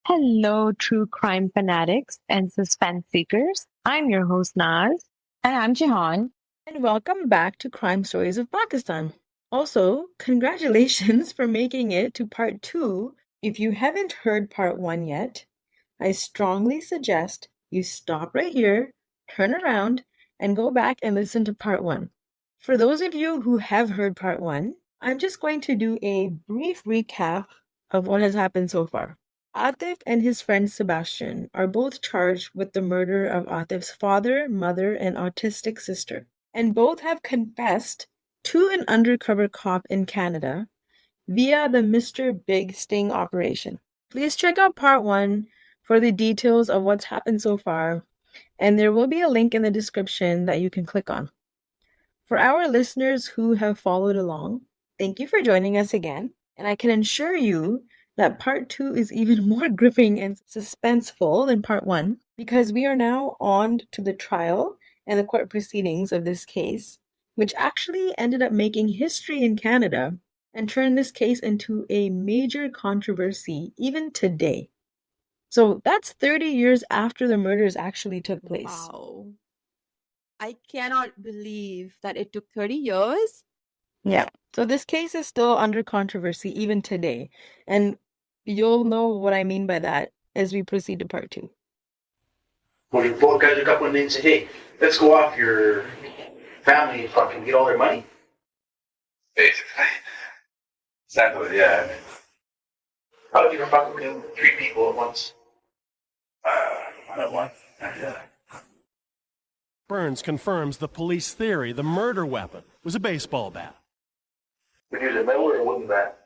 Hello, true crime fanatics and suspense seekers. I'm your host, Naz. And I'm Jihan. And welcome back to Crime Stories of Pakistan. Also, congratulations for making it to part two. If you haven't heard part one yet, I strongly suggest you stop right here, turn around, and go back and listen to part one. For those of you who have heard part one, I'm just going to do a brief recap of what has happened so far. Atif and his friend Sebastian are both charged with the murder of Atif's father, mother, and autistic sister, and both have confessed to an undercover cop in Canada via the Mr. Big Sting operation. Please check out part one for the details of what's happened so far, and there will be a link in the description that you can click on. For our listeners who have followed along, thank you for joining us again, and I can assure you that part two is even more gripping and suspenseful than part one because we are now on to the trial and the court proceedings of this case, which actually ended up making history in Canada and turned this case into a major controversy even today. So that's 30 years after the murders actually took place. Wow. I cannot believe that it took 30 years. Yeah. So this case is still under controversy even today. And you'll know what I mean by that as we proceed to part two. When both guys look up one day and say, hey, let's go off your family and fucking get all their money? Basically. Exactly, yeah. How did you fucking kill three people at once? At once. Yeah. Burns confirms the police theory the murder weapon was a baseball bat. Would you use a metal or a wooden bat?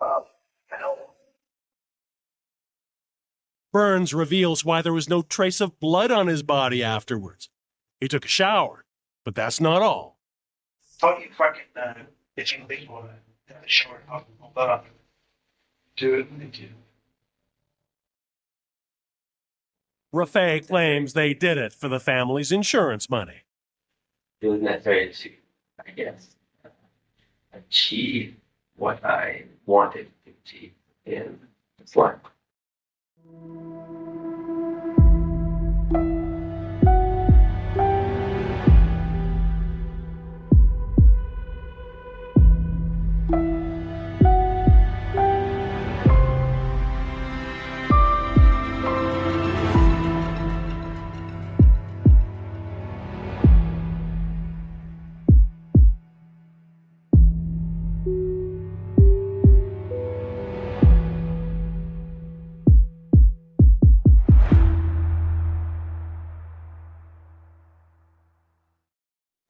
Metal. Burns reveals why there was no trace of blood on his body afterwards. He took a shower, but that's not all. How do you fucking itching baseball bat in the shower? Blood on it. Do it. Rafay claims they did it for the family's insurance money. It was necessary to, I guess, achieve what I wanted to achieve in this life.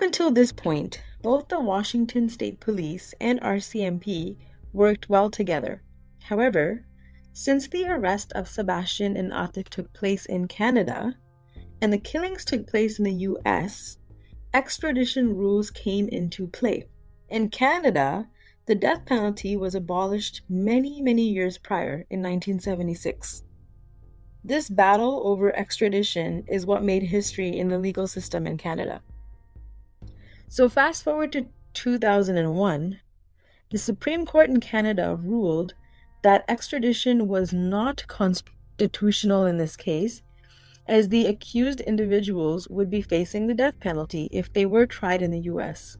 Until this point, both the Washington State Police and RCMP worked well together. However, since the arrest of Sebastian and Atif took place in Canada, and the killings took place in the US, extradition rules came into play. In Canada, the death penalty was abolished many years prior in 1976. This battle over extradition is what made history in the legal system in Canada. So fast forward to 2001, the Supreme Court in Canada ruled that extradition was not constitutional in this case, as the accused individuals would be facing the death penalty if they were tried in the US.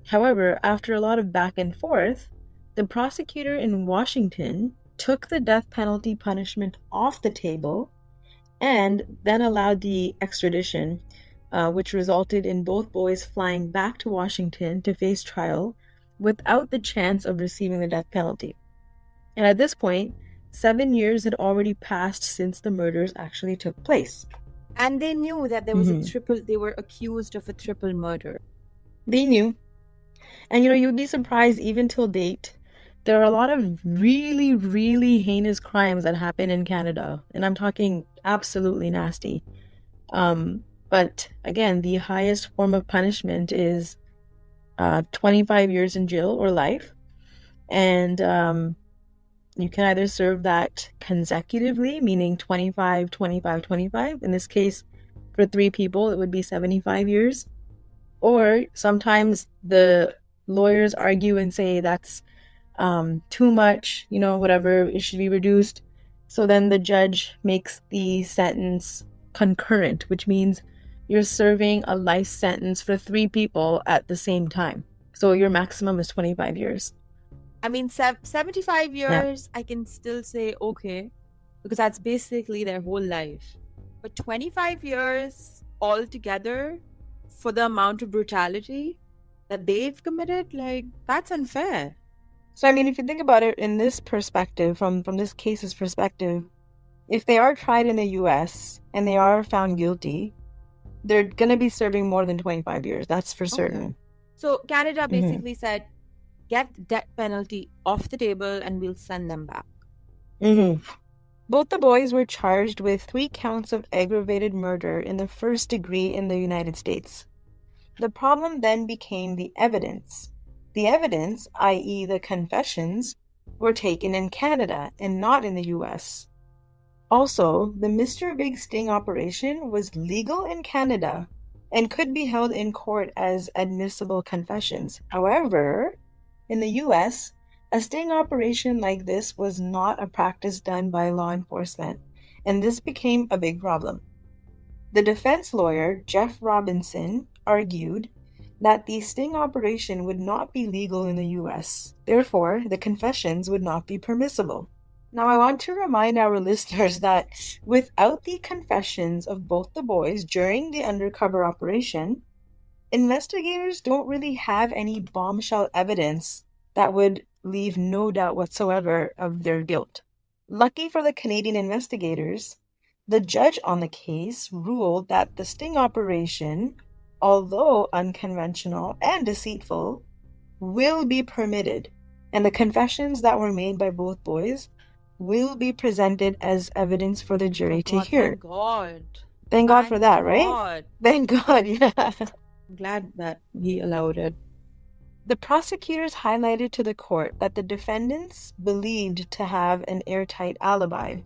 However, after a lot of back and forth, the prosecutor in Washington took the death penalty punishment off the table and then allowed the extradition, which resulted in both boys flying back to Washington to face trial without the chance of receiving the death penalty. And at this point, 7 years had already passed since the murders actually took place. And they knew that there was they were accused of a triple murder. They knew. And you'd be surprised even till date, there are a lot of really heinous crimes that happen in Canada. And I'm talking absolutely nasty. But again, the highest form of punishment is 25 years in jail or life. And you can either serve that consecutively, meaning 25, 25, 25. In this case, for 3 people, it would be 75 years. Or sometimes the lawyers argue and say that's too much, whatever, it should be reduced. So then the judge makes the sentence concurrent, which means you're serving a life sentence for 3 people at the same time. So your maximum is 25 years. I mean, 75 years, I can still say okay, because that's basically their whole life. But 25 years altogether for the amount of brutality that they've committed, like, that's unfair. So, I mean, if you think about it in this perspective, from this case's perspective, if they are tried in the US and they are found guilty, they're going to be serving more than 25 years. That's for certain. Okay. So Canada basically said, get the death penalty off the table and we'll send them back. Both the boys were charged with 3 counts of aggravated murder in the first degree in the United States. The problem then became the evidence. The evidence, i.e. the confessions, were taken in Canada and not in the US. Also, the Mr. Big Sting operation was legal in Canada and could be held in court as admissible confessions. However, in the US, a sting operation like this was not a practice done by law enforcement, and this became a big problem. The defense lawyer, Jeff Robinson, argued that the sting operation would not be legal in the US. Therefore, the confessions would not be permissible. Now, I want to remind our listeners that without the confessions of both the boys during the undercover operation, investigators don't really have any bombshell evidence that would leave no doubt whatsoever of their guilt. Lucky for the Canadian investigators, the judge on the case ruled that the sting operation, although unconventional and deceitful, will be permitted, and the confessions that were made by both boys will be presented as evidence for the jury to hear. Thank God. Thank God for that, right? God. Thank God, yeah. I'm glad that he allowed it. The prosecutors highlighted to the court that the defendants believed to have an airtight alibi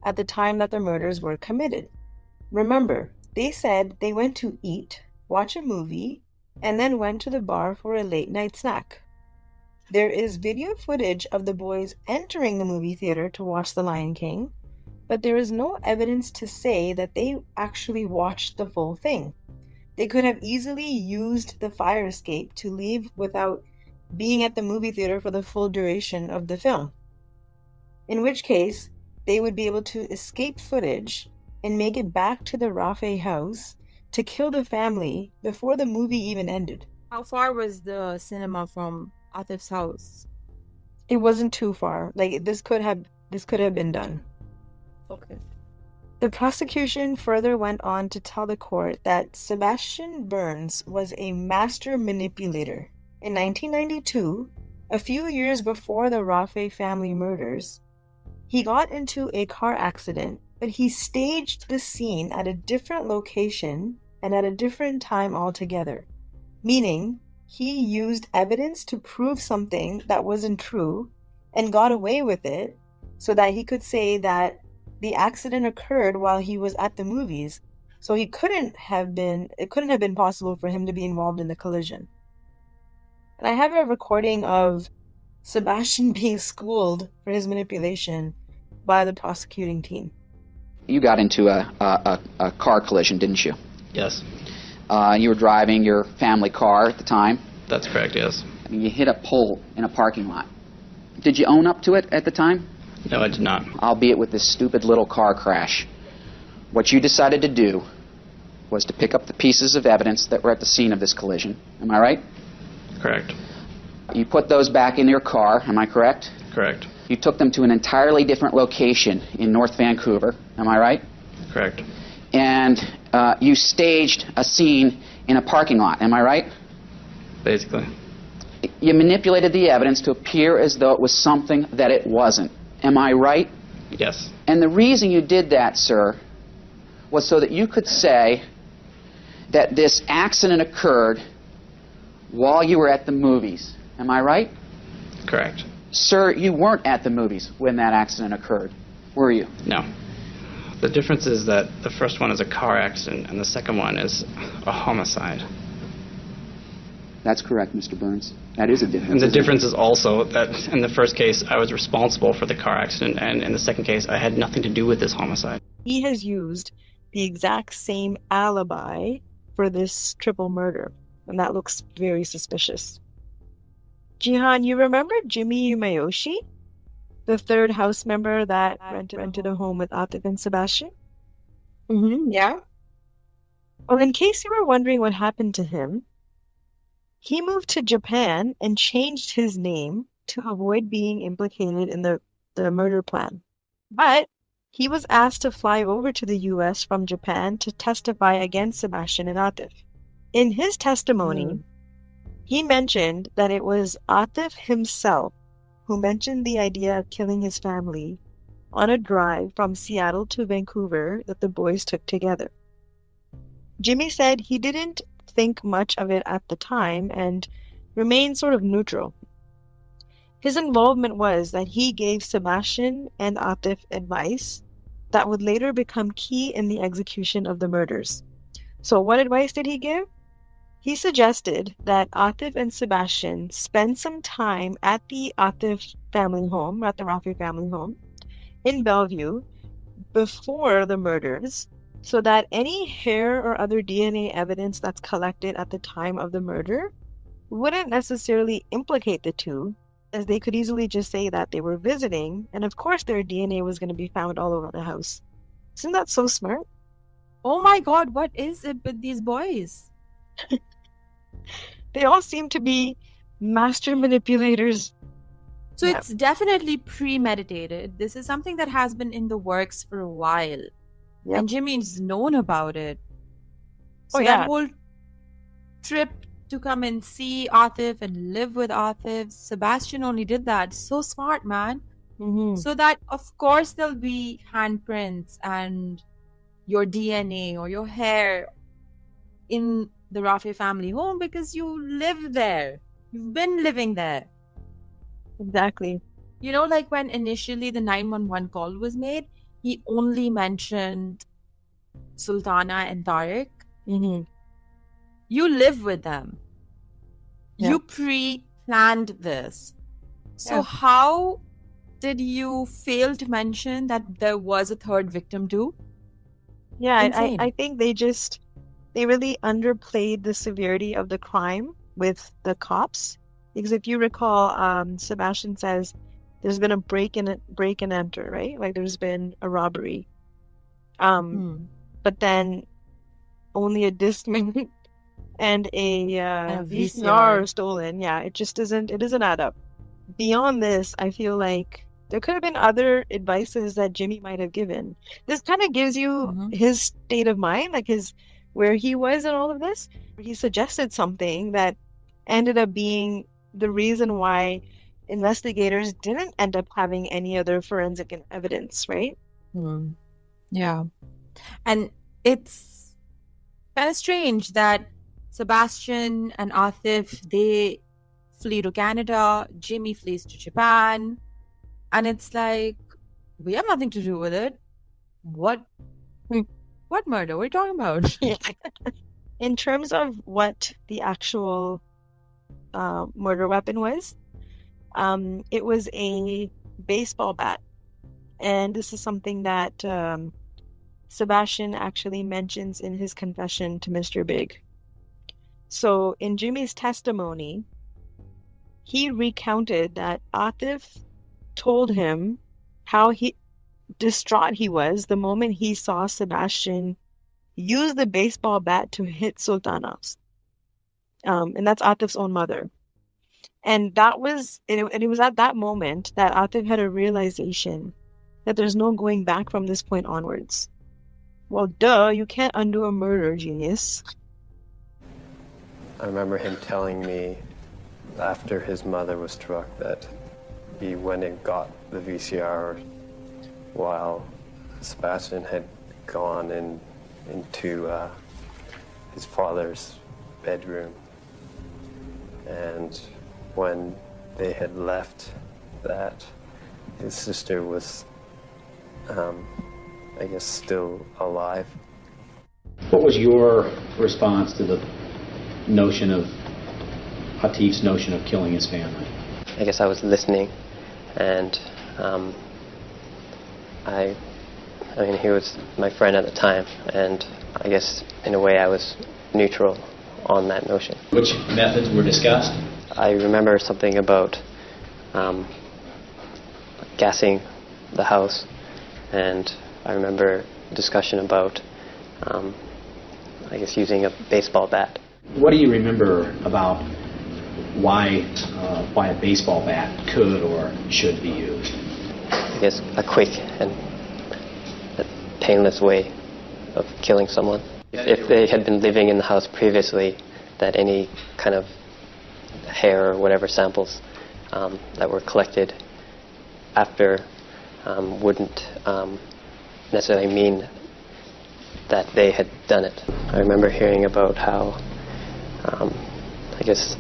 at the time that the murders were committed. Remember, they said they went to eat, watch a movie, and then went to the bar for a late-night snack. There is video footage of the boys entering the movie theater to watch The Lion King, but there is no evidence to say that they actually watched the full thing. They could have easily used the fire escape to leave without being at the movie theater for the full duration of the film. In which case, they would be able to escape footage and make it back to the Rafay house to kill the family before the movie even ended. How far was the cinema from Atif's house? It wasn't too far. Like, this could have been done. Okay. The prosecution further went on to tell the court that Sebastian Burns was a master manipulator. In 1992, a few years before the Rafay family murders, he got into a car accident, but he staged the scene at a different location and at a different time altogether. Meaning, he used evidence to prove something that wasn't true and got away with it so that he could say that the accident occurred while he was at the movies. So it couldn't have been possible for him to be involved in the collision. And I have a recording of Sebastian being schooled for his manipulation by the prosecuting team. You got into a car collision, didn't you? Yes. You were driving your family car at the time? That's correct, yes. You hit a pole in a parking lot. Did you own up to it at the time? No, I did not. Albeit with this stupid little car crash. What you decided to do was to pick up the pieces of evidence that were at the scene of this collision. Am I right? Correct. You put those back in your car, am I correct? Correct. You took them to an entirely different location in North Vancouver, am I right? Correct. And you staged a scene in a parking lot, am I right? Basically. You manipulated the evidence to appear as though it was something that it wasn't. Am I right? Yes. And the reason you did that, sir, was so that you could say that this accident occurred while you were at the movies. Am I right? Correct. Sir, you weren't at the movies when that accident occurred, were you? No. The difference is that the first one is a car accident and the second one is a homicide. That's correct, Mr. Burns. That is a difference. And the isn't it? difference is also that in the first case, I was responsible for the car accident, and in the second case, I had nothing to do with this homicide. He has used the exact same alibi for this triple murder, and that looks very suspicious. Jihan, you remember Jimmy Yumayoshi, the third house member that rented a home with Atif and Sebastian? Yeah. Well, in case you were wondering what happened to him, he moved to Japan and changed his name to avoid being implicated in the murder plan. But he was asked to fly over to the US from Japan to testify against Sebastian and Atif. In his testimony, he mentioned that it was Atif himself who mentioned the idea of killing his family on a drive from Seattle to Vancouver that the boys took together. Jimmy said he didn't think much of it at the time and remained sort of neutral. His involvement was that he gave Sebastian and Atif advice that would later become key in the execution of the murders. So what advice did he give? He suggested that Atif and Sebastian spend some time at the Atif family home, at the Rafay family home, in Bellevue before the murders, so that any hair or other DNA evidence that's collected at the time of the murder wouldn't necessarily implicate the two, as they could easily just say that they were visiting, and of course their DNA was going to be found all over the house. Isn't that so smart? Oh my God, what is it with these boys? They all seem to be master manipulators. So Yeah. it's definitely premeditated. This is something that has been in the works for a while. Yep. And Jimmy's known about it. So Oh, yeah. that whole trip to come and see Atif and live with Atif, Sebastian only did that. So smart, man. So that, of course, there'll be handprints and your DNA or your hair in the Rafay family home because you live there. You've been living there. Exactly. You know, like when initially the 911 call was made, he only mentioned Sultana and Tariq. You live with them. Yeah. You pre-planned this. So Yeah. how did you fail to mention that there was a third victim too? Yeah, Insane. I think they really underplayed the severity of the crime with the cops. Because if you recall, Sebastian says there's been a break and enter, right? Like there's been a robbery. But then only a Discman and a VCR stolen. Yeah, it doesn't add up. Beyond this, I feel like there could have been other advices that Jimmy might have given. This kind of gives you his state of mind, like where he was in all of this. He suggested something that ended up being the reason why investigators didn't end up having any other forensic evidence, right? Yeah. And it's kind of strange that Sebastian and Atif, they flee to Canada, Jimmy flees to Japan, and it's like, we have nothing to do with it. What murder? What are you talking about? In terms of what the actual murder weapon was, it was a baseball bat. And this is something that Sebastian actually mentions in his confession to Mr. Big. So in Jimmy's testimony, he recounted that Atif told him how distraught he was the moment he saw Sebastian use the baseball bat to hit Sultana's. And that's Atif's own mother. And it was at that moment that Atif had a realization that there's no going back from this point onwards. Well, duh, you can't undo a murder, genius. I remember him telling me after his mother was struck that he went and got the VCR while Sebastian had gone into his father's bedroom. And when they had left that, his sister was, I guess, still alive. What was your response to the notion of Atif's notion of killing his family? I guess I was listening, and I mean, he was my friend at the time, and I guess in a way I was neutral on that notion. Which methods were discussed? I remember something about gassing the house, and I remember discussion about, I guess, using a baseball bat. What do you remember about why a baseball bat could or should be used? I guess a quick and a painless way of killing someone. If they had been living in the house previously, that any kind of hair or whatever samples that were collected after wouldn't necessarily mean that they had done it. I remember hearing about how, I guess,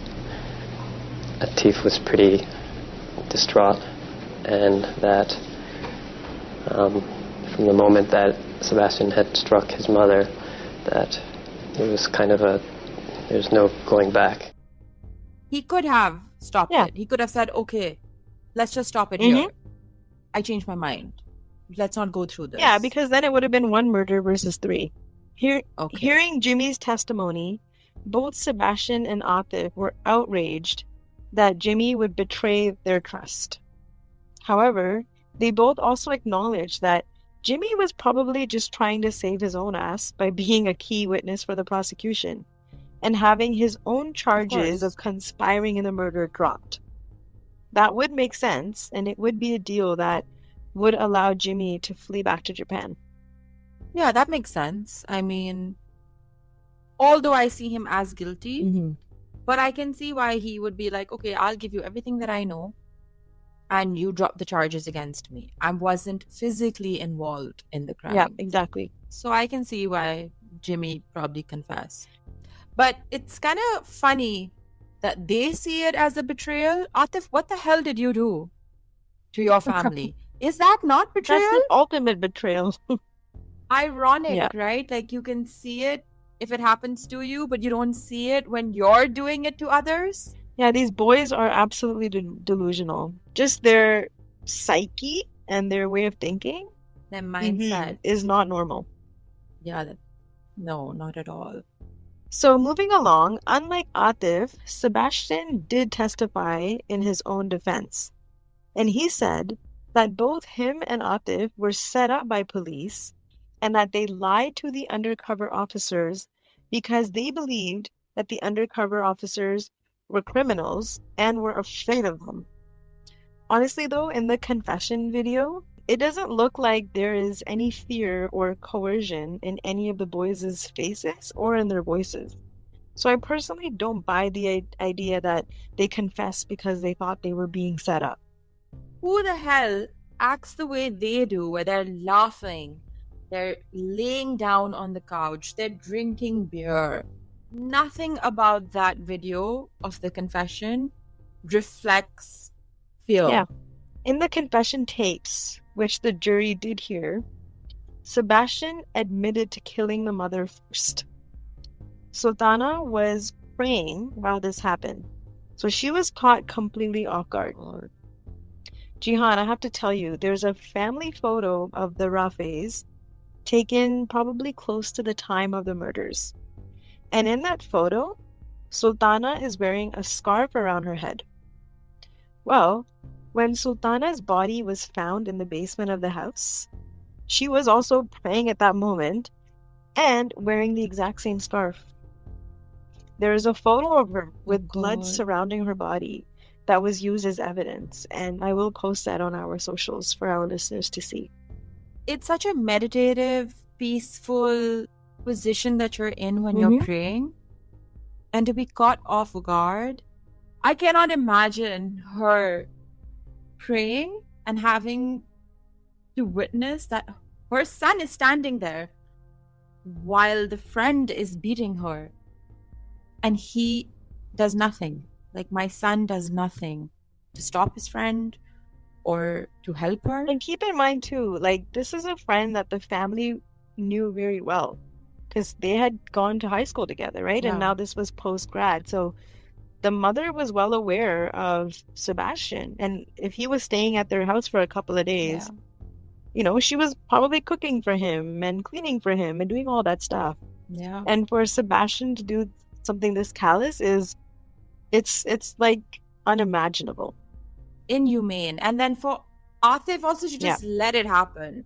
Atif was pretty distraught, and that from the moment that Sebastian had struck his mother, that it was kind of there's no going back. He could have stopped it. He could have said, okay, let's just stop it here. I changed my mind. Let's not go through this. Yeah, because then it would have been 1 murder versus 3. Hearing Jimmy's testimony, both Sebastian and Atif were outraged that Jimmy would betray their trust. However, they both also acknowledged that Jimmy was probably just trying to save his own ass by being a key witness for the prosecution and having his own charges of conspiring in the murder dropped. That would make sense, and it would be a deal that would allow Jimmy to flee back to Japan. Yeah, that makes sense. I mean, although I see him as guilty, but I can see why he would be like, okay, I'll give you everything that I know, and you drop the charges against me. I wasn't physically involved in the crime. Yeah, exactly. So I can see why Jimmy probably confessed. But it's kind of funny that they see it as a betrayal. Atif, what the hell did you do to your family? Is that not betrayal? That's the ultimate betrayal. Ironic, right? Like, you can see it if it happens to you, but you don't see it when you're doing it to others. Yeah, these boys are absolutely delusional. Just their psyche and their way of thinking, their mindset is not normal. Yeah, no, not at all. So moving along, unlike Atif, Sebastian did testify in his own defense. And he said that both him and Atif were set up by police and that they lied to the undercover officers because they believed that the undercover officers were criminals and were afraid of them. Honestly though, in the confession video, it doesn't look like there is any fear or coercion in any of the boys' faces or in their voices. So I personally don't buy the idea that they confessed because they thought they were being set up. Who the hell acts the way they do, where they're laughing, they're laying down on the couch, they're drinking beer? Nothing about that video of the confession reflects fear. Yeah. In the confession tapes, which the jury did hear, Sebastian admitted to killing the mother first. Sultana was praying while this happened, so she was caught completely off guard. Jihan, I have to tell you, there's a family photo of the Rafays taken probably close to the time of the murders. And in that photo, Sultana is wearing a scarf around her head. Well, when Sultana's body was found in the basement of the house, she was also praying at that moment and wearing the exact same scarf. There is a photo of her with blood surrounding her body that was used as evidence, and I will post that on our socials for our listeners to see. It's such a meditative, peaceful position that you're in when you're praying, and to be caught off guard, I cannot imagine her praying and having to witness that her son is standing there while the friend is beating her, and he does nothing. Like, my son does nothing to stop his friend or to help her. And keep in mind too, like, this is a friend that the family knew very well because they had gone to high school together, right? Yeah. And now this was post-grad, so the mother was well aware of Sebastian. And if he was staying at their house for a couple of days, she was probably cooking for him and cleaning for him and doing all that stuff. Yeah. And for Sebastian to do something this callous it's like unimaginable. Inhumane. And then for Atif also to just let it happen.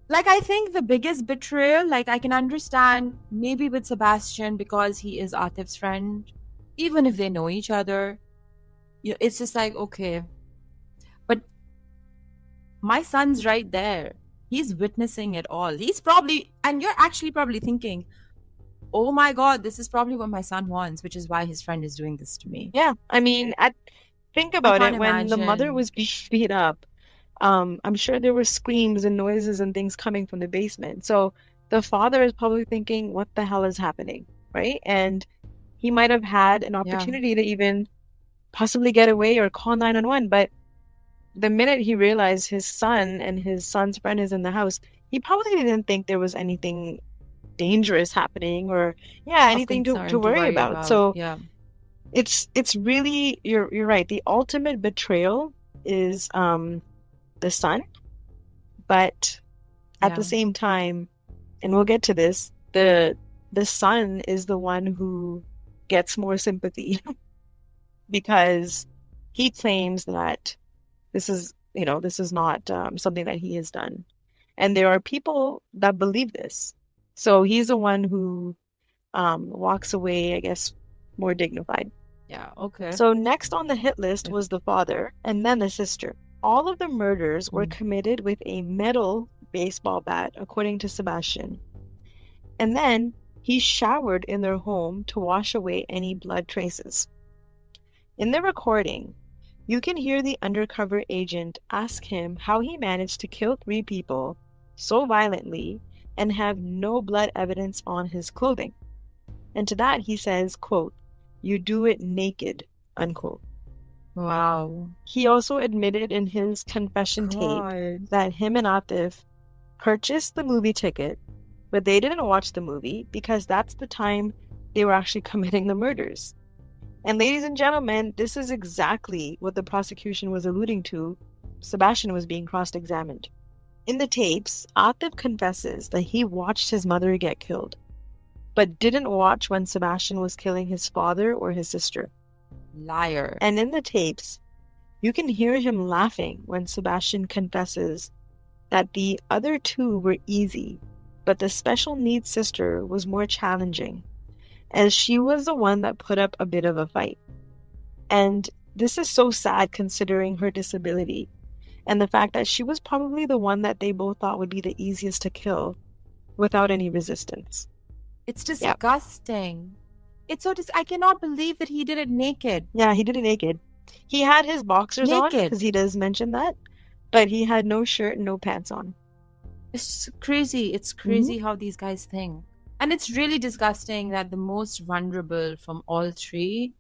Like, I think the biggest betrayal, like, I can understand maybe with Sebastian because he is Atif's friend, even if they know each other, it's just like, okay. But my son's right there. He's witnessing it all. He's probably, and you're actually probably thinking, oh my God, this is probably what my son wants, which is why his friend is doing this to me. Yeah, I mean, think about it. can't When the mother imagine. was being beat up, I'm sure there were screams and noises and things coming from the basement. So the father is probably thinking, what the hell is happening, right? And he might have had an opportunity to even possibly get away or call 911. But the minute he realized his son and his son's friend is in the house, he probably didn't think there was anything dangerous happening or anything to worry about. So it's really, you're right. The ultimate betrayal is the son, but at the same time, and we'll get to this, the son is the one who gets more sympathy because he claims that this is not something that he has done, and there are people that believe this. So he's the one who walks away, I guess, more dignified. Yeah, okay. So next on the hit list was the father and then the sister. All of the murders were committed with a metal baseball bat, according to Sebastian. And then he showered in their home to wash away any blood traces. In the recording, you can hear the undercover agent ask him how he managed to kill 3 people so violently and have no blood evidence on his clothing. And to that he says, quote, "You do it naked," unquote. Wow. He also admitted in his confession tape that him and Atif purchased the movie ticket, but they didn't watch the movie because that's the time they were actually committing the murders. And ladies and gentlemen, this is exactly what the prosecution was alluding to. Sebastian was being cross-examined. In the tapes, Atif confesses that he watched his mother get killed, but didn't watch when Sebastian was killing his father or his sister. Liar. And in the tapes, you can hear him laughing when Sebastian confesses that the other 2 were easy, but the special needs sister was more challenging, as she was the one that put up a bit of a fight. And this is so sad considering her disability and the fact that she was probably the one that they both thought would be the easiest to kill without any resistance. It's disgusting. It's so I cannot believe that he did it naked. Yeah, he did it naked. He had his boxers on because he does mention that, but he had no shirt and no pants on. It's crazy. It's crazy how these guys think. And it's really disgusting that the most vulnerable from all 3,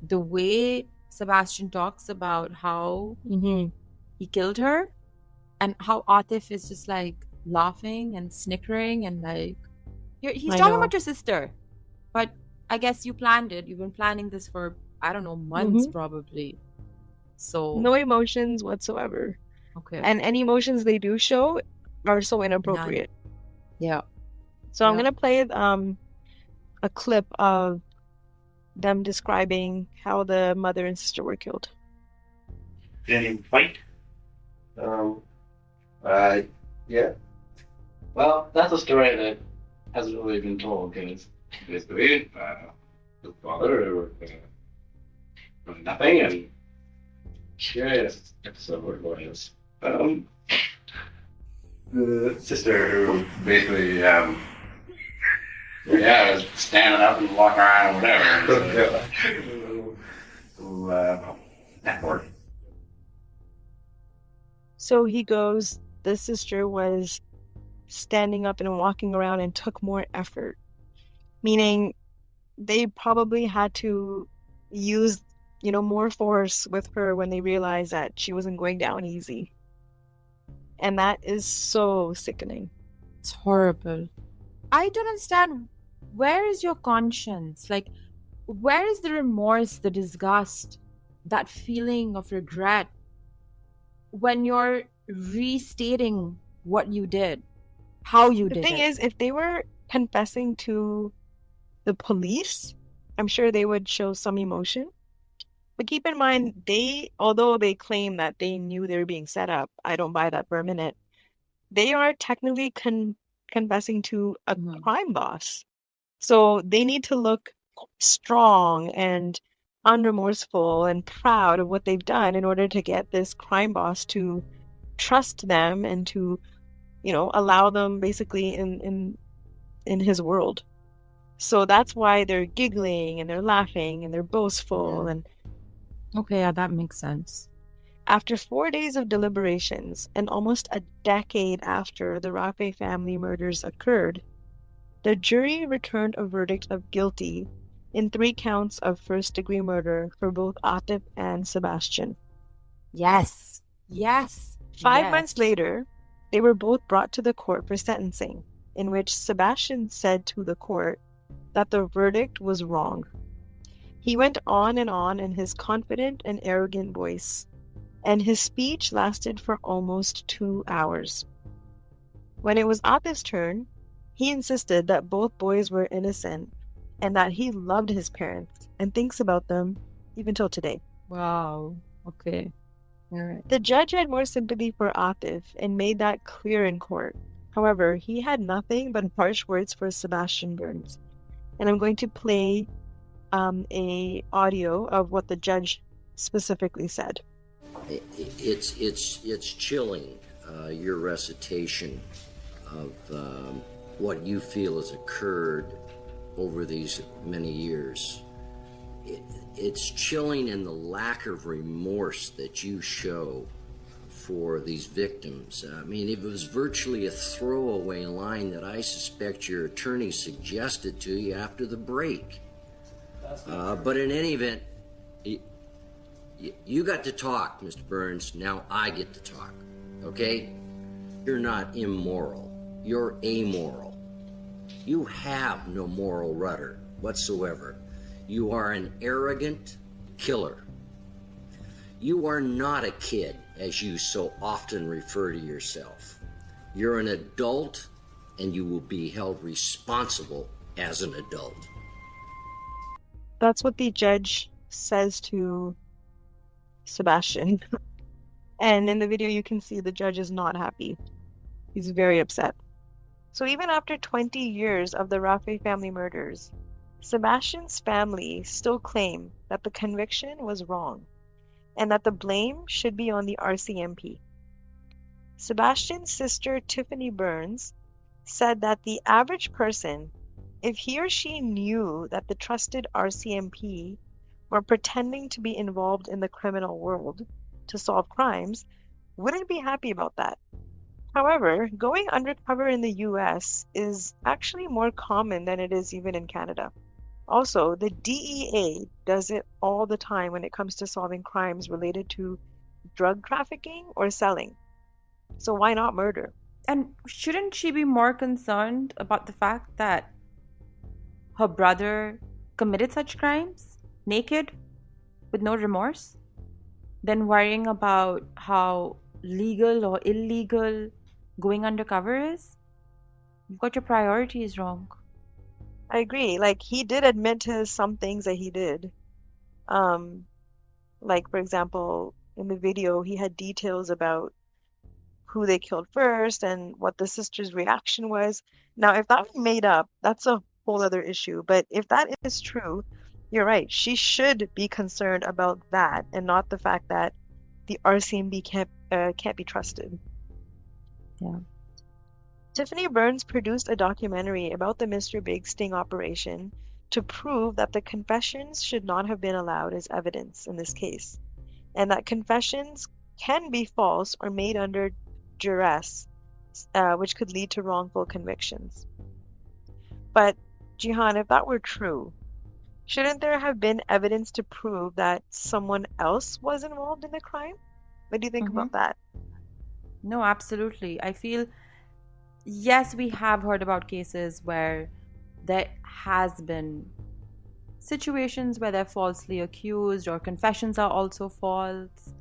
the way Sebastian talks about how he killed her and how Atif is just like laughing and snickering and like, he's talking about your sister, but I guess you planned it. You've been planning this for, I don't know, months probably. So no emotions whatsoever. Okay. And any emotions they do show are so inappropriate. Yeah. So I'm gonna play a clip of them describing how the mother and sister were killed. Did any fight? Yeah. Well, that's a story that hasn't really been told because basically, the father nothing, and curious episode where it was. The sister basically, was standing up and walking around or whatever. Network. So he goes, the sister was standing up and walking around and took more effort, meaning they probably had to use, more force with her when they realized that she wasn't going down easy. And that is so sickening. It's horrible. I don't understand. Where is your conscience? Like, where is the remorse, the disgust, that feeling of regret when you're restating what you did, how you The did thing it? is, if they were confessing to the police, I'm sure they would show some emotion. But keep in mind, although they claim that they knew they were being set up, I don't buy that for a minute. They are technically confessing to a crime boss. So they need to look strong and unremorseful and proud of what they've done in order to get this crime boss to trust them and to, allow them basically in his world. So that's why they're giggling and they're laughing and they're boastful. Yeah. And Okay, yeah, that makes sense. after 4 days of deliberations and almost a decade after the Rafay family murders occurred, the jury returned a verdict of guilty in 3 counts of first-degree murder for both Atif and Sebastian. Yes. Yes. 5 months later, they were both brought to the court for sentencing, in which Sebastian said to the court that the verdict was wrong. He went on in his confident and arrogant voice, and his speech lasted for almost 2 hours. When it was Atif's turn, he insisted that both boys were innocent and that he loved his parents and thinks about them even till today. Wow. Okay. All right. The judge had more sympathy for Atif and made that clear in court. However, he had nothing but harsh words for Sebastian Burns. And I'm going to play a audio of what the judge specifically said. It's chilling, your recitation of what you feel has occurred over these many years. It's chilling in the lack of remorse that you show for these victims. I mean, it was virtually a throwaway line that I suspect your attorney suggested to you after the break. But in any event, you got to talk, Mr. Burns. Now I get to talk, okay? You're not immoral. You're amoral. You have no moral rudder whatsoever. You are an arrogant killer. You are not a kid, as you so often refer to yourself. You're an adult, and you will be held responsible as an adult. That's what the judge says to Sebastian. And in the video, you can see the judge is not happy. He's very upset. So even after 20 years of the Rafay family murders, Sebastian's family still claim that the conviction was wrong and that the blame should be on the RCMP. Sebastian's sister, Tiffany Burns, said that the average person, if he or she knew that the trusted RCMP were pretending to be involved in the criminal world to solve crimes, wouldn't be happy about that. However, going undercover in the US is actually more common than it is even in Canada. Also, the DEA does it all the time when it comes to solving crimes related to drug trafficking or selling. So why not murder? And shouldn't she be more concerned about the fact that her brother committed such crimes, naked, with no remorse, than worrying about how legal or illegal going undercover is? You've got your priorities wrong. I agree. Like, he did admit to some things that he did. Like, for example, in the video, he had details about who they killed first and what the sister's reaction was. Now, if that was made up, that's a whole other issue. But if that is true, you're right. She should be concerned about that and not the fact that the RCMP can't be trusted. Yeah. Tiffany Burns produced a documentary about the Mr. Big sting operation to prove that the confessions should not have been allowed as evidence in this case, and that confessions can be false or made under duress, which could lead to wrongful convictions. But, Jihan, if that were true, shouldn't there have been evidence to prove that someone else was involved in the crime? What do you think about that? No, absolutely. I feel, yes, we have heard about cases where there has been situations where they're falsely accused or confessions are also false.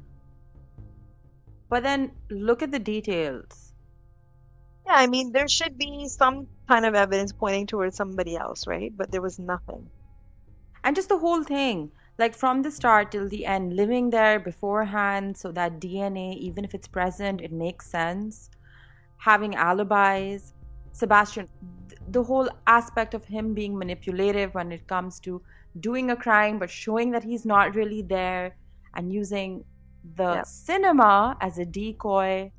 But then look at the details. Yeah, I mean, there should be some kind of evidence pointing towards somebody else, right? But there was nothing. And just the whole thing, like from the start till the end, living there beforehand so that DNA, even if it's present, it makes sense. Having alibis. Sebastian, the whole aspect of him being manipulative when it comes to doing a crime but showing that he's not really there and using the cinema as a decoy.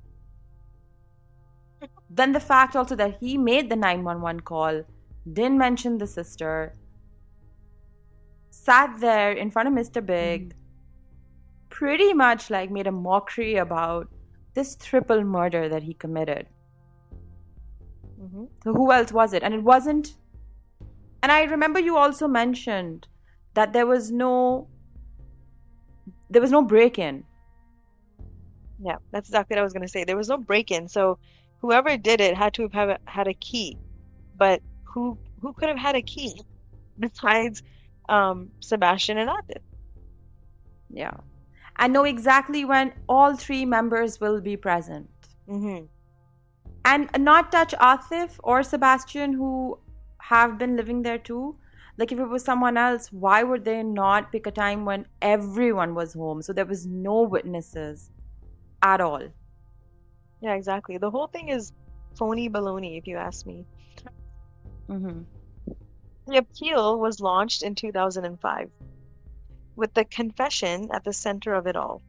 Then the fact also that he made the 911 call, didn't mention the sister, sat there in front of Mr. Big, pretty much like made a mockery about this triple murder that he committed. So who else was it? And it wasn't. And I remember you also mentioned that there was no break-in. Yeah, that's exactly what I was going to say. There was no break-in, so whoever did it had to have had a key. But who could have had a key besides Sebastian and Atif? Yeah. I know exactly when all three members will be present. And not touch Atif or Sebastian, who have been living there too. Like if it was someone else, why would they not pick a time when everyone was home? So there was no witnesses at all. Yeah, exactly. The whole thing is phony baloney, if you ask me. The appeal was launched in 2005, with the confession at the center of it all.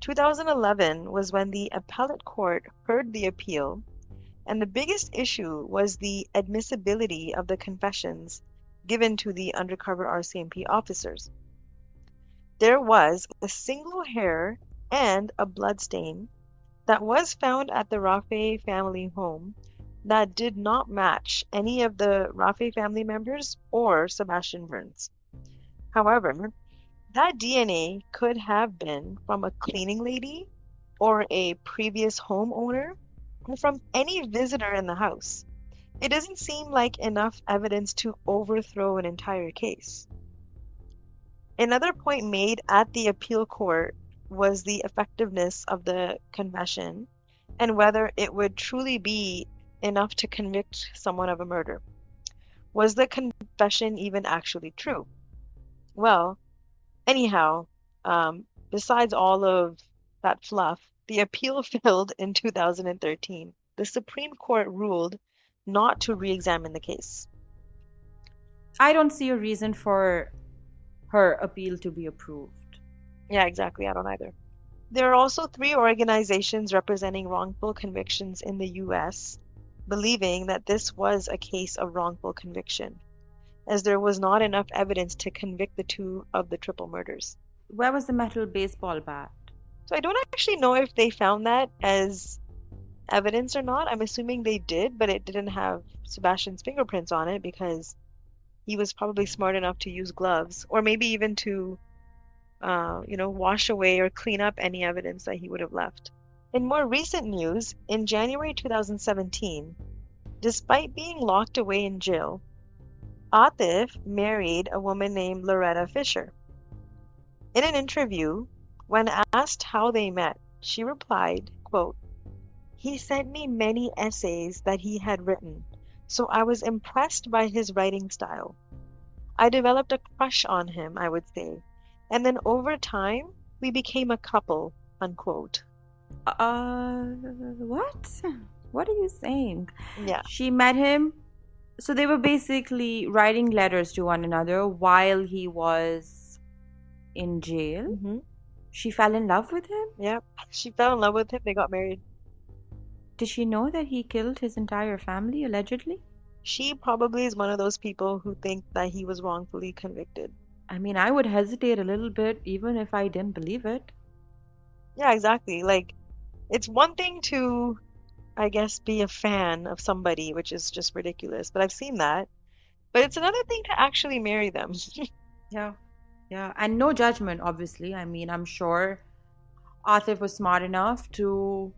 2011 was when the appellate court heard the appeal, and the biggest issue was the admissibility of the confessions given to the undercover RCMP officers. There was a single hair and a bloodstain that was found at the Rafay family home that did not match any of the Rafay family members or Sebastian Burns. However, that DNA could have been from a cleaning lady or a previous homeowner or from any visitor in the house. It doesn't seem like enough evidence to overthrow an entire case. Another point made at the appeal court was the effectiveness of the confession and whether it would truly be enough to convict someone of a murder. Was the confession even actually true? Well, anyhow, besides all of that fluff, the appeal failed in 2013. The Supreme Court ruled not to re-examine the case. I don't see a reason for her appeal to be approved. Yeah, exactly. I don't either. There are also 3 organizations representing wrongful convictions in the US, believing that this was a case of wrongful conviction, as there was not enough evidence to convict the 2 of the triple murders. Where was the metal baseball bat? So I don't actually know if they found that as evidence or not. I'm assuming they did, but it didn't have Sebastian's fingerprints on it because he was probably smart enough to use gloves, or maybe even to wash away or clean up any evidence that he would have left. In more recent news, in January 2017, despite being locked away in jail, Atif married a woman named Loretta Fisher. In an interview, when asked how they met, she replied, quote, "He sent me many essays that he had written, so I was impressed by his writing style. I developed a crush on him, I would say, and then over time, we became a couple," unquote. What? What are you saying? Yeah. She met him, so they were basically writing letters to one another while he was in jail. She fell in love with him? Yep. She fell in love with him. They got married. Did she know that he killed his entire family, allegedly? She probably is one of those people who think that he was wrongfully convicted. I mean, I would hesitate a little bit, even if I didn't believe it. Yeah, exactly. Like, it's one thing to, I guess, be a fan of somebody, which is just ridiculous. But I've seen that. But it's another thing to actually marry them. Yeah. And no judgment, obviously. I mean, I'm sure Atif was smart enough to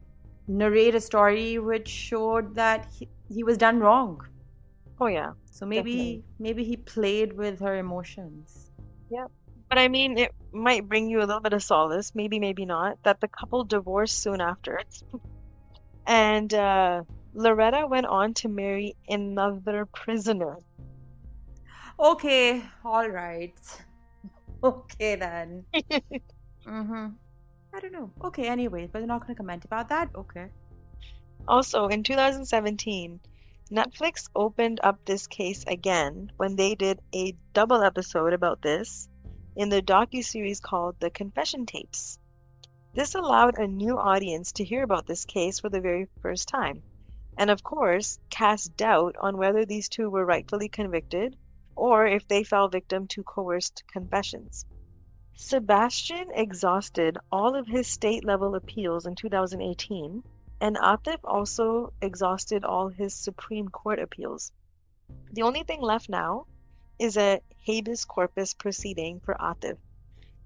narrate a story which showed that he was done wrong. Oh yeah. So Definitely. maybe he played with her emotions. Yeah. But I mean, it might bring you a little bit of solace, maybe, maybe not, that the couple divorced soon after. And Loretta went on to marry another prisoner. Okay, all right. Okay then. Mm-hmm. I don't know. Okay, anyway, but they're not going to comment about that. Okay. Also, in 2017, Netflix opened up this case again when they did a double episode about this in the docuseries called The Confession Tapes. This allowed a new audience to hear about this case for the very first time, and of course, cast doubt on whether these two were rightfully convicted or if they fell victim to coerced confessions. Sebastian exhausted all of his state-level appeals in 2018, and Atif also exhausted all his Supreme Court appeals. The only thing left now is a habeas corpus proceeding for Atif,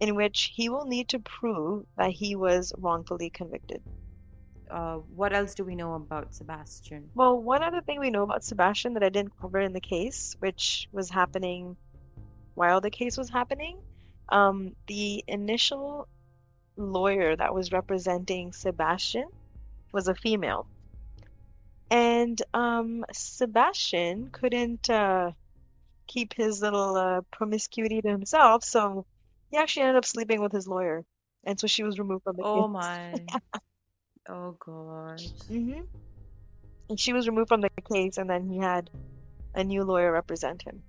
in which he will need to prove that he was wrongfully convicted. What else do we know about Sebastian? Well, one other thing we know about Sebastian that I didn't cover in the case, which was happening while the case was happening, the initial lawyer that was representing Sebastian was a female. And Sebastian couldn't keep his little promiscuity to himself, so he actually ended up sleeping with his lawyer. And so she was removed from the Oh case. my. Oh gosh. And she was removed from the case, and then he had a new lawyer represent him.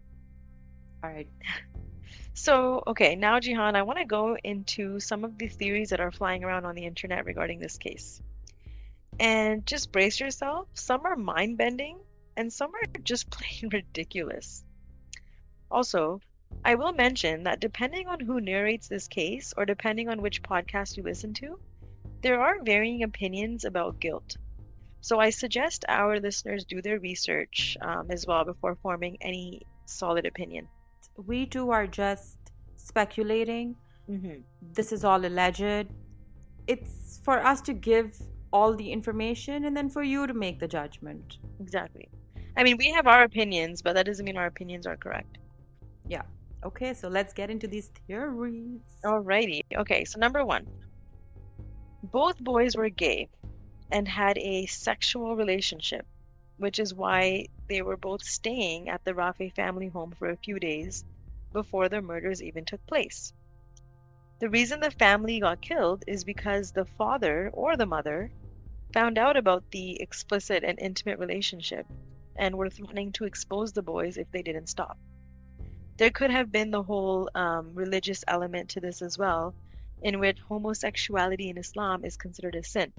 All right. So, okay, now Jihan, I want to go into some of the theories that are flying around on the internet regarding this case. And just brace yourself. Some are mind-bending, and some are just plain ridiculous. Also, I will mention that depending on who narrates this case, or depending on which podcast you listen to, there are varying opinions about guilt. So I suggest our listeners do their research as well before forming any solid opinion. We too are just speculating. Mm-hmm. This is all alleged. It's for us to give all the information and then for you to make the judgment. Exactly. I mean, we have our opinions, but that doesn't mean our opinions are correct. Yeah. Okay, so let's get into these theories. Alrighty. Okay, so number one. Both boys were gay and had a sexual relationship, which is why they were both staying at the Rafay family home for a few days before the murders even took place. The reason the family got killed is because the father or the mother found out about the explicit and intimate relationship and were threatening to expose the boys if they didn't stop. There could have been the whole religious element to this as well, in which homosexuality in Islam is considered a sin.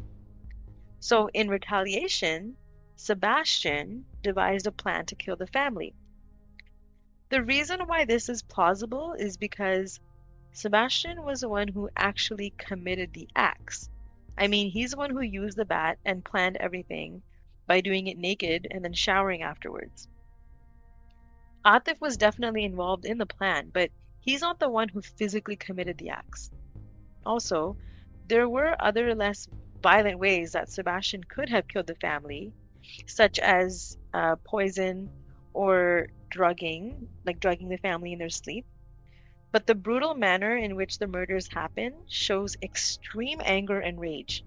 So, in retaliation, Sebastian devised a plan to kill the family. The reason why this is plausible is because Sebastian was the one who actually committed the acts. I mean, he's the one who used the bat and planned everything by doing it naked and then showering afterwards. Atif was definitely involved in the plan, but he's not the one who physically committed the acts. Also, there were other less violent ways that Sebastian could have killed the family, such as poison or drugging, like drugging the family in their sleep. But the brutal manner in which the murders happened shows extreme anger and rage,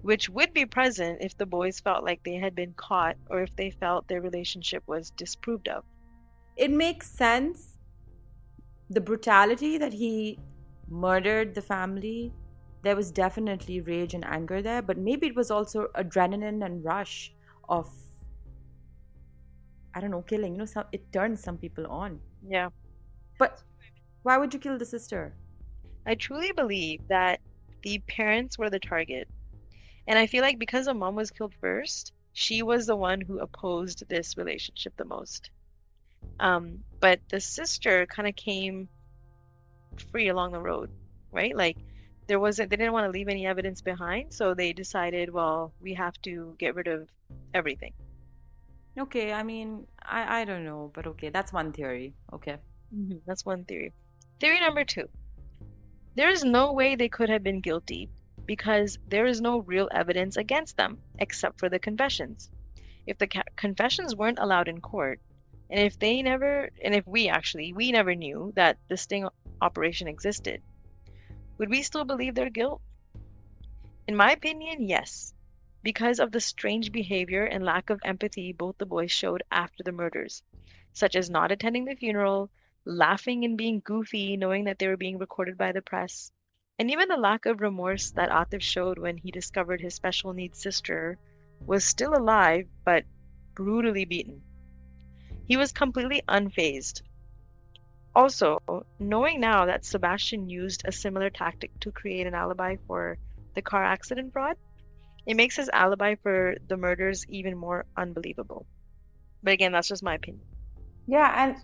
which would be present if the boys felt like they had been caught or if they felt their relationship was disproved of. It makes sense. The brutality that he murdered the family, there was definitely rage and anger there, but maybe it was also adrenaline and rush of, I don't know, killing. It turns some people on. Yeah. But why would you kill the sister? I truly believe that the parents were the target. And I feel like because the mom was killed first, she was the one who opposed this relationship the most. But the sister kind of came free along the road, right? Like they didn't want to leave any evidence behind, so they decided, well, we have to get rid of everything. Okay, I mean, I don't know, but okay, that's one theory. Okay. That's one theory. Theory number 2. There is no way they could have been guilty because there is no real evidence against them except for the confessions. If the confessions weren't allowed in court, And if we never knew that the sting operation existed, would we still believe their guilt? In my opinion, yes, because of the strange behavior and lack of empathy both the boys showed after the murders, such as not attending the funeral, laughing and being goofy, knowing that they were being recorded by the press, and even the lack of remorse that Atif showed when he discovered his special needs sister was still alive but brutally beaten. He was completely unfazed. Also, knowing now that Sebastian used a similar tactic to create an alibi for the car accident fraud, it makes his alibi for the murders even more unbelievable. But again, that's just my opinion. Yeah, and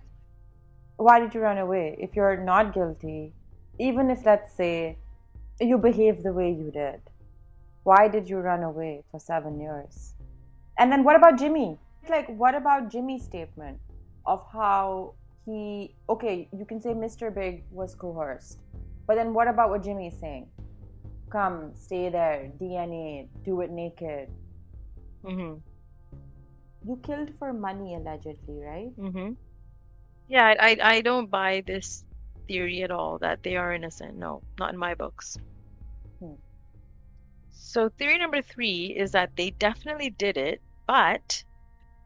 why did you run away? If you're not guilty, even if, let's say, you behaved the way you did, why did you run away for 7 years? And then what about Jimmy? Like, what about Jimmy's statement of how okay, you can say Mr. Big was coerced, but then what about what Jimmy's saying? Come, stay there, DNA, do it naked. Mm-hmm. You killed for money, allegedly, right? Mm-hmm. Yeah, I don't buy this theory at all that they are innocent. No, not in my books. So theory number 3 is that they definitely did it, but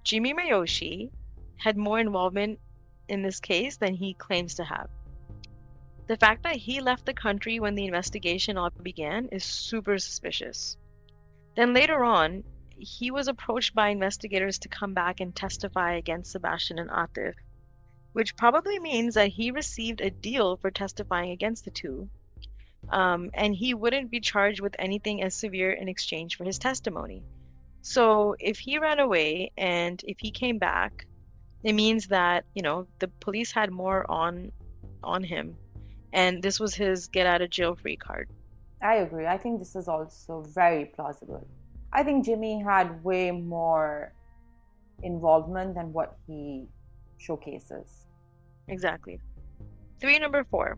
Jimmy Mayoshi had more involvement in this case than he claims to have. The fact that he left the country when the investigation all began is super suspicious. Then later on, he was approached by investigators to come back and testify against Sebastian and Atif, which probably means that he received a deal for testifying against the two, and he wouldn't be charged with anything as severe in exchange for his testimony. So if he ran away and if he came back, it means that, the police had more on him, and this was his get out of jail free card. I agree. I think this is also very plausible. I think Jimmy had way more involvement than what he showcases. Exactly. Theory number 4.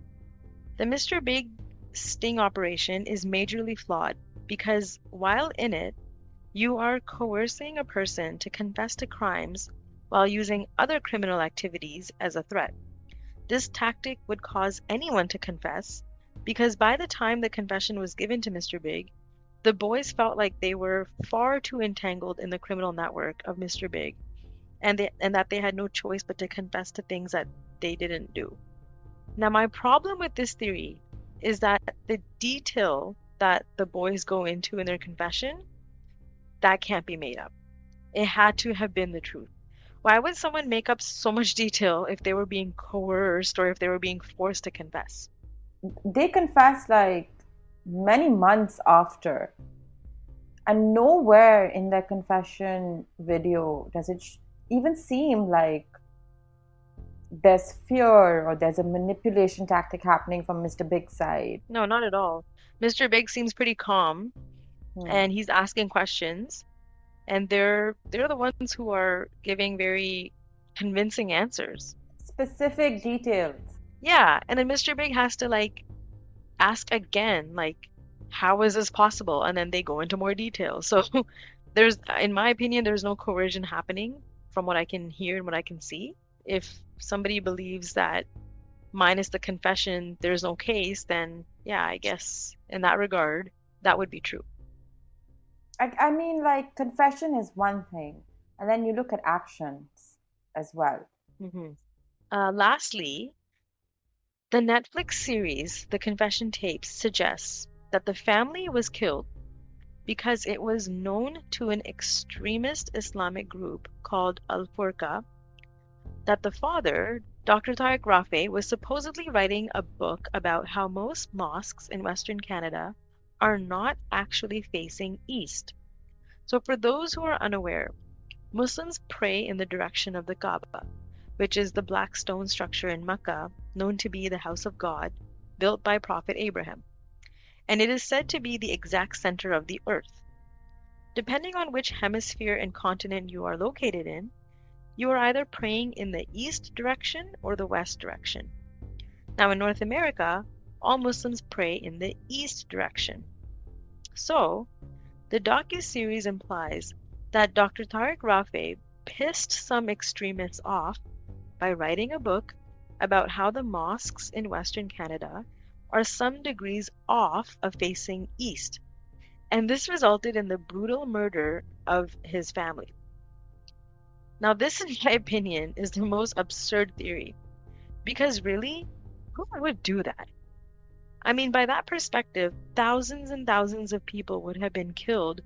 The Mr. Big sting operation is majorly flawed because while in it, you are coercing a person to confess to crimes while using other criminal activities as a threat. This tactic would cause anyone to confess because by the time the confession was given to Mr. Big, the boys felt like they were far too entangled in the criminal network of Mr. Big and that they had no choice but to confess to things that they didn't do. Now, my problem with this theory is that the detail that the boys go into in their confession, that can't be made up. It had to have been the truth. Why would someone make up so much detail if they were being coerced or if they were being forced to confess? They confessed like many months after. And nowhere in their confession video does it even seem like there's fear or there's a manipulation tactic happening from Mr. Big's side. No, not at all. Mr. Big seems pretty calm, and he's asking questions, and they're the ones who are giving very convincing answers. Specific details. Yeah, and then Mr. Big has to ask again, how is this possible? And then they go into more detail. So in my opinion, there's no coercion happening from what I can hear and what I can see. If somebody believes that minus the confession, there's no case, then yeah, I guess in that regard, that would be true. I mean, confession is one thing, and then you look at actions as well. Mm-hmm. Lastly, the Netflix series, The Confession Tapes, suggests that the family was killed because it was known to an extremist Islamic group called Al-Furqa that the father, Dr. Tariq Rafay, was supposedly writing a book about how most mosques in Western Canada are not actually facing east. So for those who are unaware, Muslims pray in the direction of the Kaaba, which is the black stone structure in Mecca known to be the house of God, built by Prophet Abraham. And it is said to be the exact center of the earth. Depending on which hemisphere and continent you are located in, you are either praying in the east direction or the west direction. Now in North America, all Muslims pray in the east direction. So, the docu-series implies that Dr. Tariq Rafay pissed some extremists off by writing a book about how the mosques in Western Canada are some degrees off of facing east. And this resulted in the brutal murder of his family. Now, this, in my opinion, is the most absurd theory. Because really, who would do that? I mean, by that perspective, thousands and thousands of people would have been killed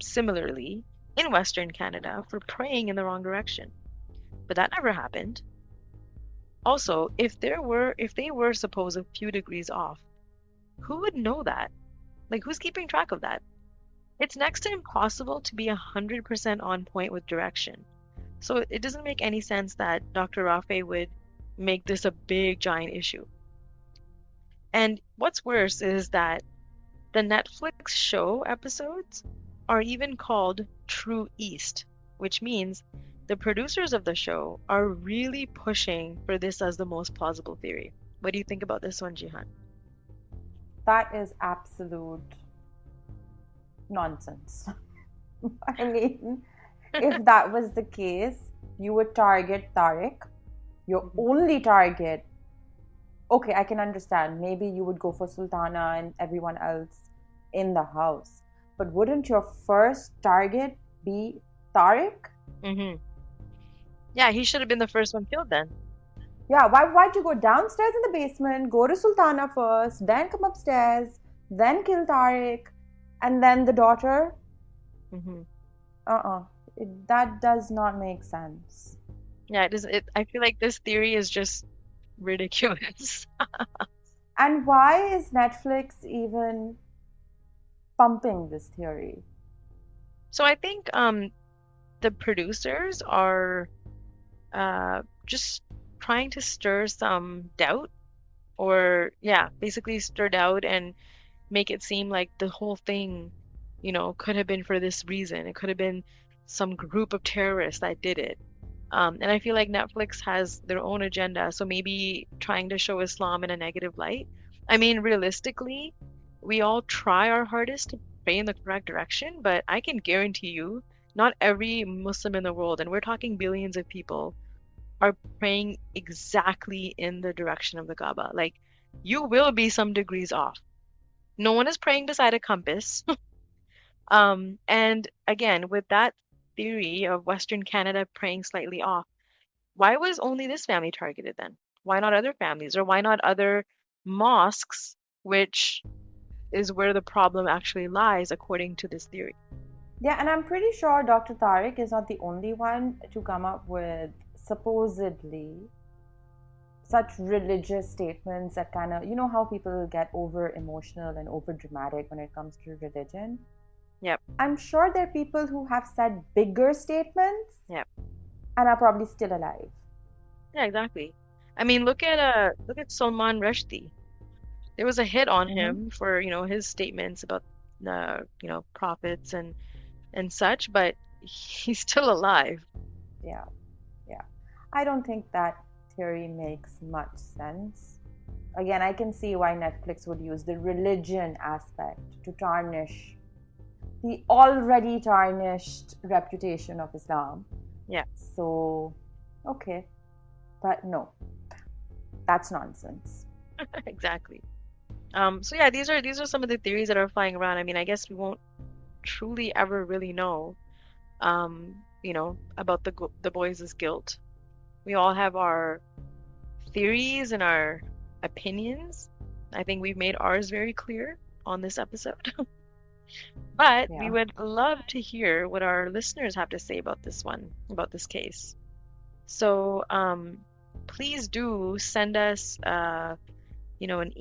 similarly in Western Canada for praying in the wrong direction. But that never happened. Also, if they were suppose a few degrees off, who would know that? Like, who's keeping track of that? It's next to impossible to be 100% on point with direction. So it doesn't make any sense that Dr. Rafay would make this a big giant issue. And what's worse is that the Netflix show episodes are even called True East, which means the producers of the show are really pushing for this as the most plausible theory. What do you think about this one, Jihan? That is absolute nonsense. I mean, if that was the case, you would target Tariq, your only target. Okay, I can understand. Maybe you would go for Sultana and everyone else in the house. But wouldn't your first target be Tariq? Yeah, he should have been the first one killed then. Yeah, why'd you go downstairs in the basement, go to Sultana first, then come upstairs, then kill Tariq, and then the daughter? That does not make sense. Yeah, it does. I feel like this theory is just ridiculous. And why is Netflix even pumping this theory? So I think the producers are just trying to stir some doubt, or basically stir doubt and make it seem like the whole thing, could have been for this reason. It could have been some group of terrorists that did it. And I feel like Netflix has their own agenda, so maybe trying to show Islam in a negative light. I mean, realistically, we all try our hardest to pray in the correct direction, but I can guarantee you, not every Muslim in the world, and we're talking billions of people, are praying exactly in the direction of the Kaaba. Like, you will be some degrees off. No one is praying beside a compass. And again, with that theory of Western Canada praying slightly off, why was only this family targeted then? Why not other families, or why not other mosques, which is where the problem actually lies according to this theory? Yeah, and I'm pretty sure Dr. Tariq is not the only one to come up with supposedly such religious statements that kind of, how people get over emotional and over dramatic when it comes to religion. Yep. I'm sure there are people who have said bigger statements. Yep. And are probably still alive. Yeah, exactly. I mean, look at Salman Rushdie. There was a hit on him for, his statements about prophets and such, but he's still alive. Yeah. I don't think that theory makes much sense. Again, I can see why Netflix would use the religion aspect to tarnish the already tarnished reputation of Islam. Yeah. So, okay. But no, that's nonsense. Exactly. So yeah, these are some of the theories that are flying around. I mean, I guess we won't truly ever really know, about the boys' guilt. We all have our theories and our opinions. I think we've made ours very clear on this episode. But we would love to hear what our listeners have to say about this case. So please do send us an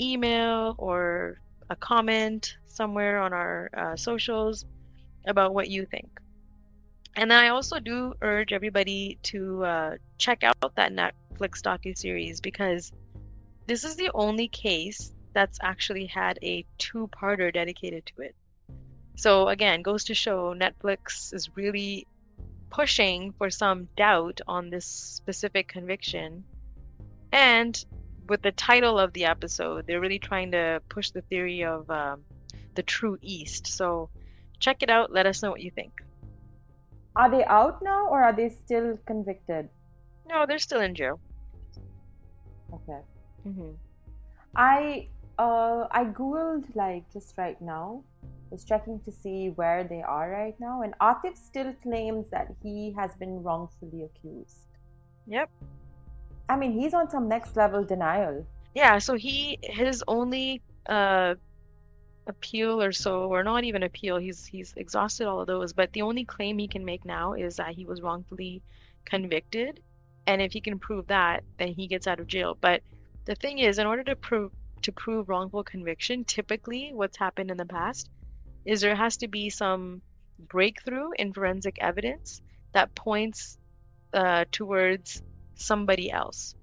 email or a comment somewhere on our socials about what you think. And then I also do urge everybody to check out that Netflix docuseries, because this is the only case that's actually had a two-parter dedicated to it. So again, goes to show Netflix is really pushing for some doubt on this specific conviction. And with the title of the episode, they're really trying to push the theory of the True East. So check it out. Let us know what you think. Are they out now or are they still convicted? No, they're still in jail. Okay. Hmm. I googled like just right now, was checking to see where they are right now, and Atif still claims that he has been wrongfully accused. Yep. I mean, he's on some next level denial. Yeah, so his only appeal or so, or not even appeal, he's exhausted all of those, but the only claim he can make now is that he was wrongfully convicted, and if he can prove that, then he gets out of jail. But the thing is, in order to prove wrongful conviction, typically what's happened in the past is there has to be some breakthrough in forensic evidence that points towards somebody else,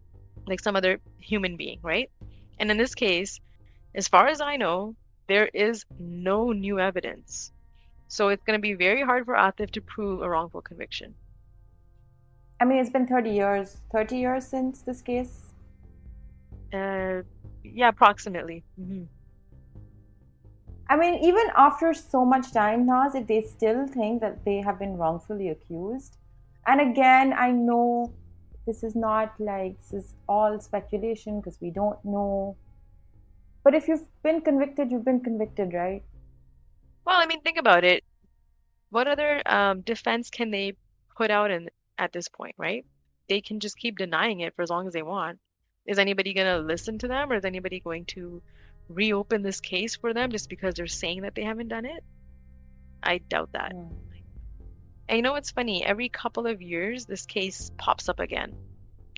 like some other human being, right? And in this case, as far as I know, there is no new evidence. So it's going to be very hard for Atif to prove a wrongful conviction. I mean, it's been 30 years. 30 years since this case? Yeah, approximately. Mm-hmm. I mean, even after so much time, Naz, if they still think that they have been wrongfully accused, and again, I know this is not like, this is all speculation because we don't know. But if you've been convicted, you've been convicted, right? Well, I mean, think about it. What other defense can they put out at this point, right? They can just keep denying it for as long as they want. Is anybody going to listen to them, or is anybody going to reopen this case for them just because they're saying that they haven't done it? I doubt that. And you know what's funny? Every couple of years, this case pops up again.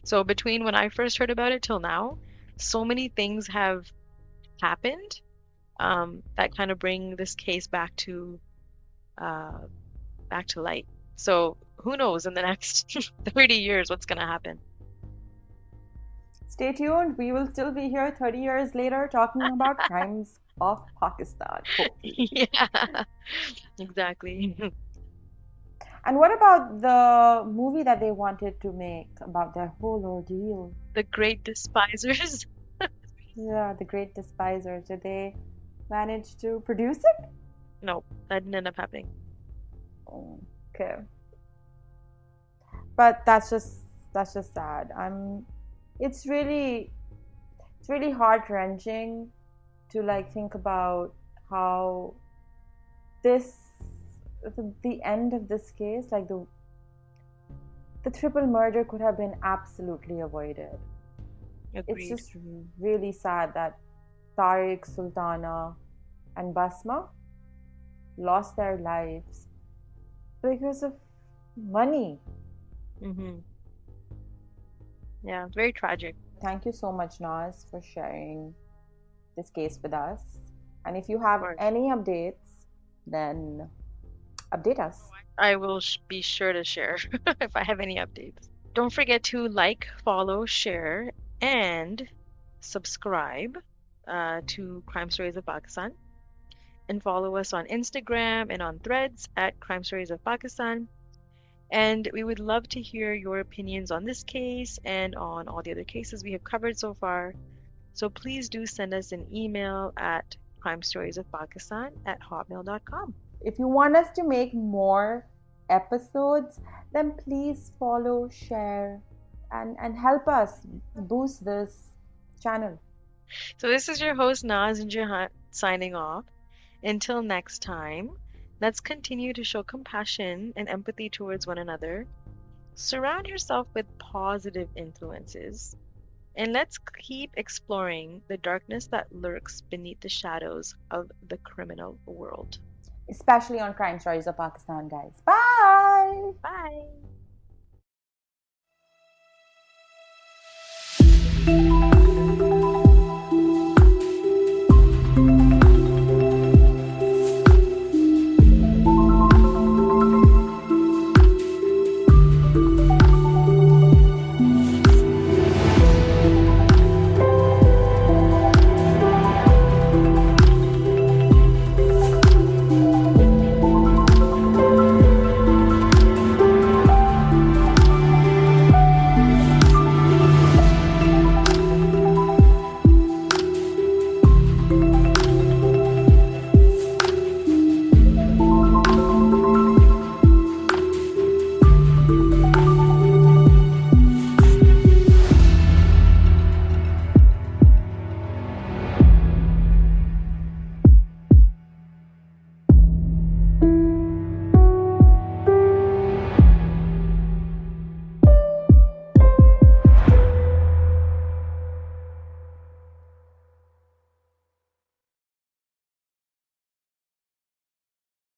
So between when I first heard about it till now, so many things have happened that kind of bring this case back to light. So who knows in the next 30 years what's going to happen? Stay tuned. We will still be here 30 years later talking about crimes of Pakistan. Hopefully. Yeah, exactly. And what about the movie that they wanted to make about their whole ordeal? The Great Despisers. Yeah, The Great Despisers. Did they manage to produce it? No, that didn't end up happening. Oh, okay. But that's just sad. It's really heart-wrenching to like think about how the end of this case, like the triple murder could have been absolutely avoided. Agreed. It's just really sad that Tariq, Sultana, and Basma lost their lives because of money. Mm-hmm. Yeah, very tragic. Thank you so much, Naz, for sharing this case with us. And if you have any updates, then update us. I will be sure to share if I have any updates. Don't forget to like, follow, share, and subscribe to Crime Stories of Pakistan. And follow us on Instagram and on Threads at Crime Stories of Pakistan. And we would love to hear your opinions on this case and on all the other cases we have covered so far. So please do send us an email at crimestoriesofpakistan@hotmail.com. If you want us to make more episodes, then please follow, share, and help us boost this channel. So this is your host Naz and Jahan signing off. Until next time, let's continue to show compassion and empathy towards one another. Surround yourself with positive influences. And let's keep exploring the darkness that lurks beneath the shadows of the criminal world. Especially on Crime Stories of Pakistan, guys. Bye! Bye!